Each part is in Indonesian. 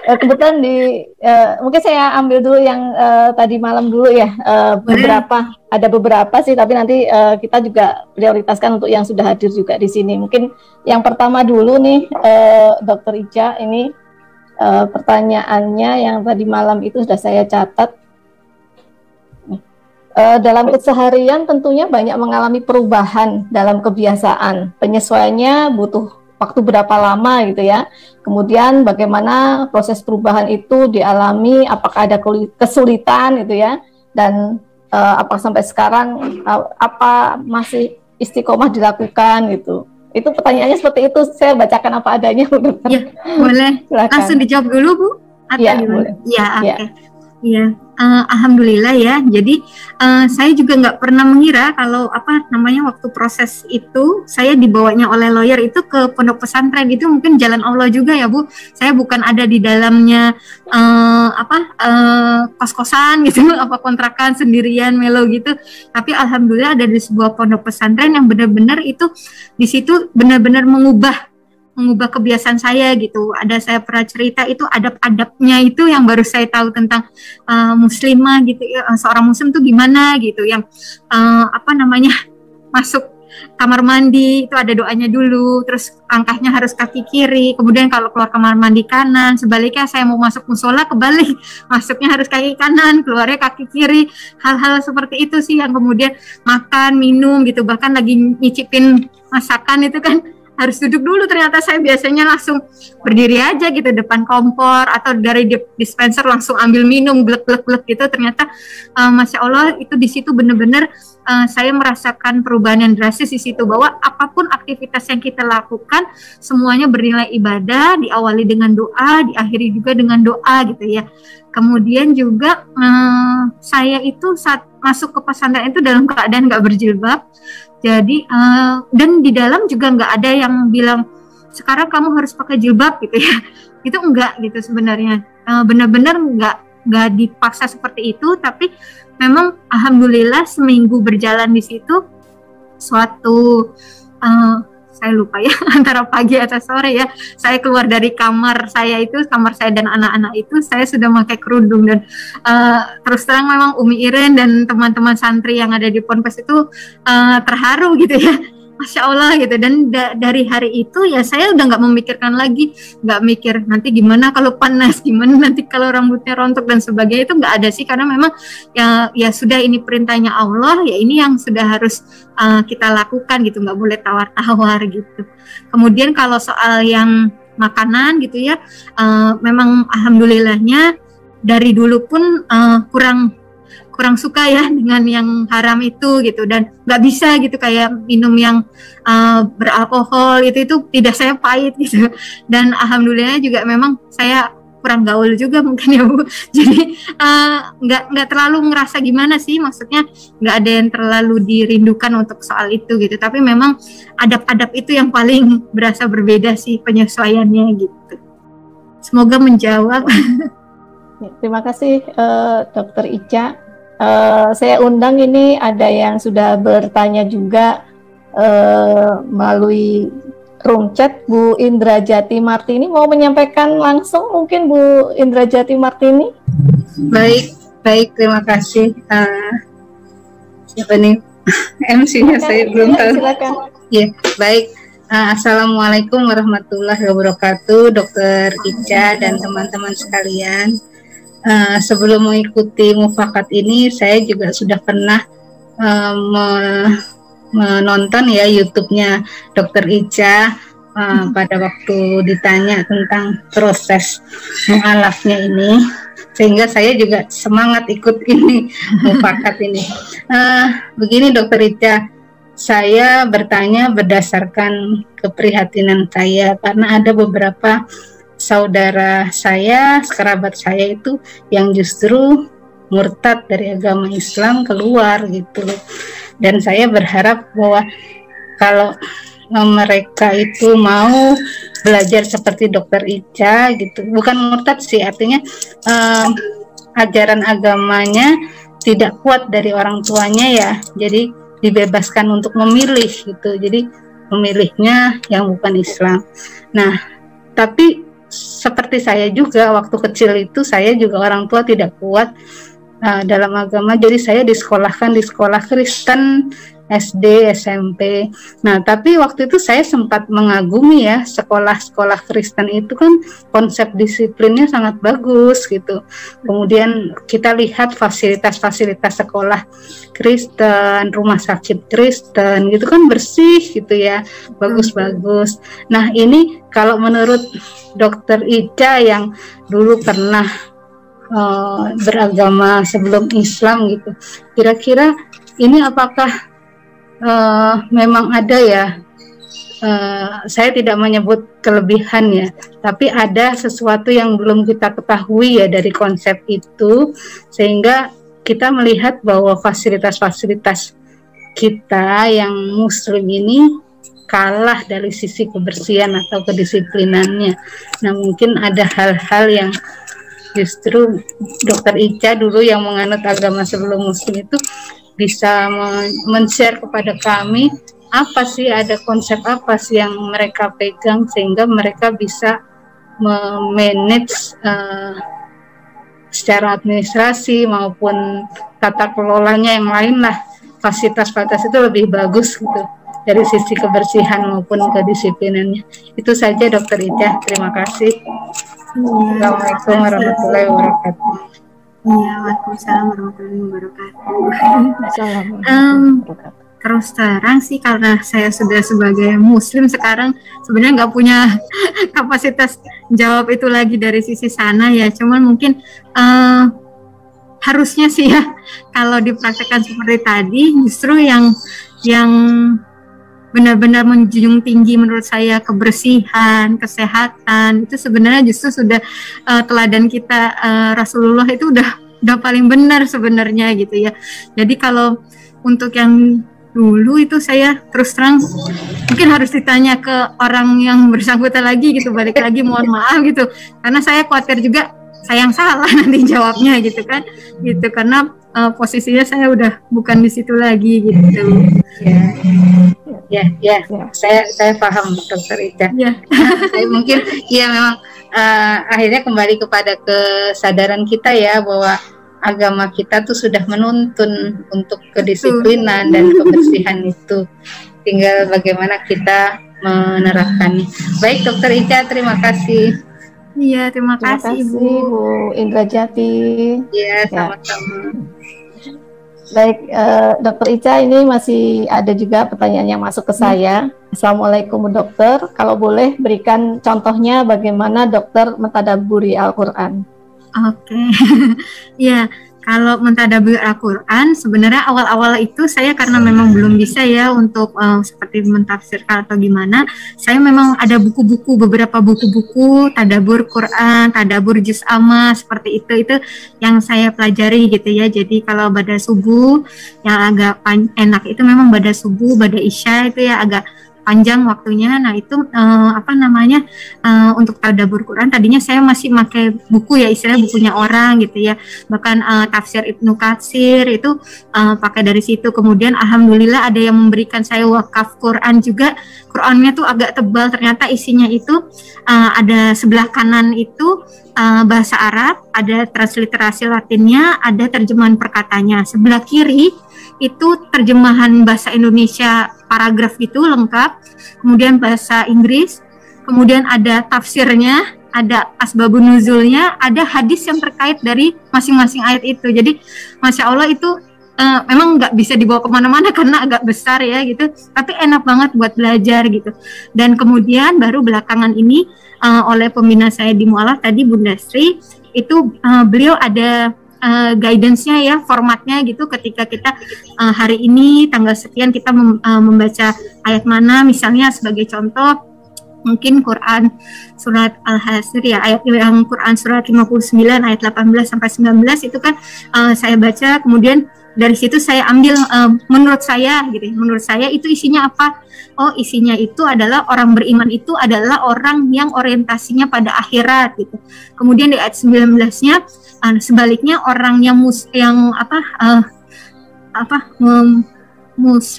Kebetulan mungkin saya ambil dulu yang tadi malam dulu ya. Ada beberapa sih, tapi nanti kita juga prioritaskan untuk yang sudah hadir juga di sini. Mungkin yang pertama dulu nih, Dokter Ica, ini pertanyaannya yang tadi malam itu sudah saya catat. Dalam keseharian tentunya banyak mengalami perubahan dalam kebiasaan. Penyesuaiannya butuh waktu berapa lama gitu ya. Kemudian bagaimana proses perubahan itu dialami, apakah ada kesulitan gitu ya. Dan apa sampai sekarang apa masih istiqomah dilakukan gitu. Itu pertanyaannya seperti itu. Saya bacakan apa adanya, Bu Dokter. Ya, boleh. Silakan. Langsung dijawab dulu, Bu. Iya, boleh. Ya, oke. Okay. Ya, alhamdulillah ya. Jadi saya juga nggak pernah mengira kalau waktu proses itu saya dibawanya oleh lawyer itu ke pondok pesantren. Itu mungkin jalan Allah juga ya, Bu. Saya bukan ada di dalamnya kos-kosan gitu, kontrakan sendirian melo gitu. Tapi alhamdulillah ada di sebuah pondok pesantren yang benar-benar itu di situ benar-benar mengubah kebiasaan saya gitu. Ada saya pernah cerita itu adab-adabnya itu yang baru saya tahu tentang muslimah gitu ya, seorang muslim tuh gimana gitu, yang masuk kamar mandi itu ada doanya dulu, terus langkahnya harus kaki kiri, kemudian kalau keluar kamar mandi kanan, sebaliknya saya mau masuk musola kebalik, masuknya harus kaki kanan, keluarnya kaki kiri. Hal-hal seperti itu sih yang kemudian makan, minum gitu, bahkan lagi nyicipin masakan itu kan harus duduk dulu. Ternyata saya biasanya langsung berdiri aja gitu depan kompor, atau dari dispenser langsung ambil minum glek-glek gitu. Ternyata Masya Allah itu di situ benar-benar saya merasakan perubahan yang drastis di situ, bahwa apapun aktivitas yang kita lakukan semuanya bernilai ibadah, diawali dengan doa, diakhiri juga dengan doa gitu ya. Kemudian juga saya itu saat masuk ke pesantren itu dalam keadaan nggak berjilbab. Jadi dan di dalam juga nggak ada yang bilang sekarang kamu harus pakai jilbab gitu ya. Itu enggak gitu sebenarnya. Benar-benar nggak dipaksa seperti itu. Tapi memang alhamdulillah seminggu berjalan di situ, suatu saya lupa ya antara pagi atau sore ya, saya keluar dari kamar saya dan anak-anak itu, saya sudah pakai kerudung. Dan terus terang memang Umi Iren dan teman-teman santri yang ada di Ponpes itu terharu gitu ya, Masya Allah gitu. Dan dari hari itu ya saya udah nggak memikirkan lagi, nggak mikir nanti gimana kalau panas, gimana nanti kalau rambutnya rontok dan sebagainya. Itu nggak ada sih, karena memang ya sudah ini perintahnya Allah, ya ini yang sudah harus kita lakukan gitu, nggak boleh tawar-tawar gitu. Kemudian kalau soal yang makanan gitu ya, memang alhamdulillahnya dari dulu pun kurang suka ya dengan yang haram itu gitu, dan nggak bisa gitu kayak minum yang beralkohol itu tidak saya pahit gitu. Dan alhamdulillah juga memang saya kurang gaul juga mungkin ya Bu, jadi nggak terlalu ngerasa gimana sih, maksudnya nggak ada yang terlalu dirindukan untuk soal itu gitu. Tapi memang adab-adab itu yang paling berasa berbeda sih penyesuaiannya gitu. Semoga menjawab. Terima kasih Dokter Ica. Saya undang ini ada yang sudah bertanya juga melalui room chat. Bu Indrajati Martini mau menyampaikan langsung, mungkin Bu Indrajati Martini. Baik, terima kasih. Siapa nih MC-nya? Saya belum tahu. Silakan. Ya, baik. Assalamualaikum warahmatullahi wabarakatuh, Dokter Ica dan teman-teman sekalian. Sebelum mengikuti mufakat ini, saya juga sudah pernah menonton ya YouTube-nya Dokter Ica pada waktu ditanya tentang proses mu'alafnya ini, sehingga saya juga semangat ikut ini mufakat ini. Begini Dokter Ica, saya bertanya berdasarkan keprihatinan saya, karena ada beberapa saudara saya, kerabat saya itu yang justru murtad dari agama Islam keluar gitu loh. Dan saya berharap bahwa kalau mereka itu mau belajar seperti Dokter Ica gitu, bukan murtad sih, artinya ajaran agamanya tidak kuat dari orang tuanya ya, jadi dibebaskan untuk memilih gitu, jadi memilihnya yang bukan Islam. Nah, tapi seperti saya juga waktu kecil itu, saya juga orang tua tidak kuat dalam agama, jadi saya disekolahkan di sekolah Kristen SD, SMP. Nah, tapi waktu itu saya sempat mengagumi ya, sekolah-sekolah Kristen itu kan konsep disiplinnya sangat bagus gitu. Kemudian kita lihat fasilitas-fasilitas sekolah Kristen, rumah sakit Kristen gitu kan bersih gitu ya, bagus-bagus. Nah, ini kalau menurut Dokter Ica yang dulu pernah beragama sebelum Islam gitu, kira-kira ini apakah memang ada ya, saya tidak menyebut kelebihan ya, tapi ada sesuatu yang belum kita ketahui ya dari konsep itu, sehingga kita melihat bahwa fasilitas-fasilitas kita yang muslim ini kalah dari sisi kebersihan atau kedisiplinannya. Nah, mungkin ada hal-hal yang justru Dokter Ica dulu yang menganut agama sebelum muslim itu bisa men-share kepada kami apa sih, ada konsep apa sih yang mereka pegang sehingga mereka bisa memanage secara administrasi maupun tata kelolanya yang lain lah, fasilitas-fasilitas itu lebih bagus gitu dari sisi kebersihan maupun kedisiplinannya. Itu saja Dokter Ica, terima kasih. Assalamualaikum warahmatullahi wabarakatuh. Iya, waalaikumsalam warahmatullahi wabarakatuh. Terus terang sih, karena saya sudah sebagai muslim sekarang sebenarnya nggak punya kapasitas jawab itu lagi dari sisi sana ya. Cuman mungkin harusnya sih ya, kalau dipraktekkan seperti tadi, justru yang benar-benar menjunjung tinggi menurut saya kebersihan, kesehatan, itu sebenarnya justru sudah teladan kita, Rasulullah itu udah paling benar sebenarnya gitu ya. Jadi kalau untuk yang dulu itu saya terus terang mungkin harus ditanya ke orang yang bersangkutan lagi gitu, balik lagi mohon maaf gitu, karena saya khawatir juga saya yang salah nanti jawabnya gitu kan, gitu, karena posisinya saya udah bukan di situ lagi gitu. Ya, saya paham Dokter Ica. Saya mungkin ya memang akhirnya kembali kepada kesadaran kita ya, bahwa agama kita tuh sudah menuntun untuk kedisiplinan dan kebersihan itu, tinggal bagaimana kita menerapkannya. Baik Dokter Ica, terima kasih. Iya, terima kasih Bu Indrajati. Iya, sama-sama. Baik, Dokter Ica, ini masih ada juga pertanyaan yang masuk ke saya. Assalamualaikum dokter, kalau boleh berikan contohnya bagaimana dokter mentadaburi Al-Quran. Oke. Ya, kalau mentadabur Al-Quran sebenarnya awal-awal itu saya karena memang belum bisa ya untuk seperti mentafsirkan atau gimana, saya memang ada buku-buku, beberapa buku-buku tadabur Quran, tadabur juz amma seperti itu yang saya pelajari gitu ya. Jadi kalau pada subuh yang agak enak itu memang pada subuh, pada isya itu ya agak panjang waktunya. Nah itu untuk tadabbur Quran tadinya saya masih pakai buku ya, istilah bukunya orang gitu ya, bahkan tafsir Ibnu Katsir itu pakai dari situ. Kemudian alhamdulillah ada yang memberikan saya wakaf Quran juga, Qurannya tuh agak tebal, ternyata isinya itu ada sebelah kanan itu bahasa Arab, ada transliterasi Latinnya, ada terjemahan perkatanya, sebelah kiri itu terjemahan bahasa Indonesia paragraf gitu lengkap, kemudian bahasa Inggris, kemudian ada tafsirnya, ada asbabun nuzulnya, ada hadis yang terkait dari masing-masing ayat itu. Jadi Masya Allah itu memang nggak bisa dibawa kemana-mana karena agak besar ya gitu, tapi enak banget buat belajar gitu. Dan kemudian baru belakangan ini oleh pembina saya di Mu'alaf tadi, Bunda Sri, itu beliau ada guidance-nya ya, formatnya gitu, ketika kita hari ini tanggal sekian kita membaca ayat mana, misalnya sebagai contoh mungkin Quran surat Al-Hasr ya, ayat yang Quran surat 59 ayat 18 sampai 19 itu kan saya baca, kemudian dari situ saya ambil menurut saya itu isinya apa? Oh, isinya itu adalah orang beriman itu adalah orang yang orientasinya pada akhirat gitu. Kemudian di ayat 19-nya sebaliknya orang yang musyrik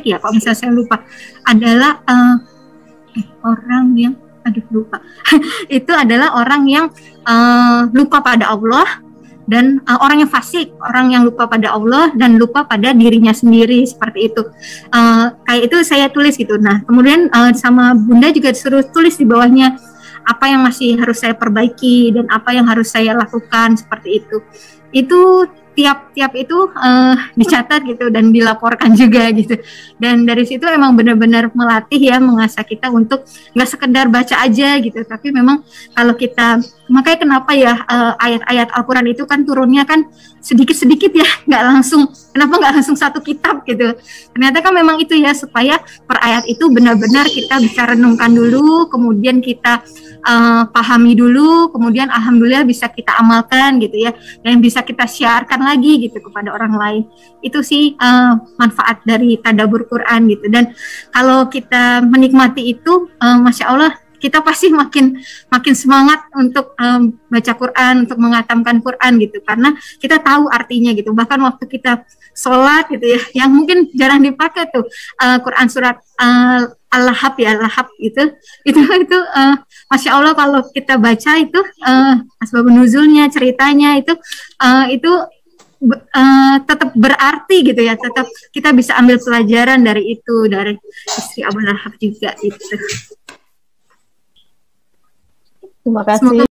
ya, kalau misalnya saya lupa, adalah orang yang aduh lupa. Itu adalah orang yang lupa pada Allah, dan orang yang fasik, orang yang lupa pada Allah dan lupa pada dirinya sendiri, seperti itu. Kayak itu saya tulis gitu. Nah, kemudian sama Bunda juga disuruh tulis di bawahnya apa yang masih harus saya perbaiki dan apa yang harus saya lakukan, seperti itu. Itu tiap itu dicatat gitu dan dilaporkan juga gitu. Dan dari situ emang benar-benar melatih ya, mengasah kita untuk nggak sekedar baca aja gitu, tapi memang kalau kita, makanya kenapa ya ayat-ayat Al-Quran itu kan turunnya kan sedikit-sedikit ya, kenapa nggak langsung satu kitab gitu. Ternyata kan memang itu ya, supaya per ayat itu benar-benar kita bisa renungkan dulu, kemudian kita pahami dulu, kemudian alhamdulillah bisa kita amalkan gitu ya, dan bisa kita syiarkan lagi gitu kepada orang lain. Itu sih manfaat dari tadabbur Quran gitu. Dan kalau kita menikmati itu, Masya Allah, kita pasti makin semangat untuk baca Quran, untuk mengatamkan Quran gitu, karena kita tahu artinya gitu. Bahkan waktu kita sholat gitu ya, yang mungkin jarang dipakai tuh Quran surat Al-Lahab ya, Lahab itu Masya Allah kalau kita baca itu asbabun nuzulnya, ceritanya itu tetap berarti gitu ya, tetap kita bisa ambil pelajaran dari itu, dari istri Abu Lahab juga itu. Terima kasih. Semoga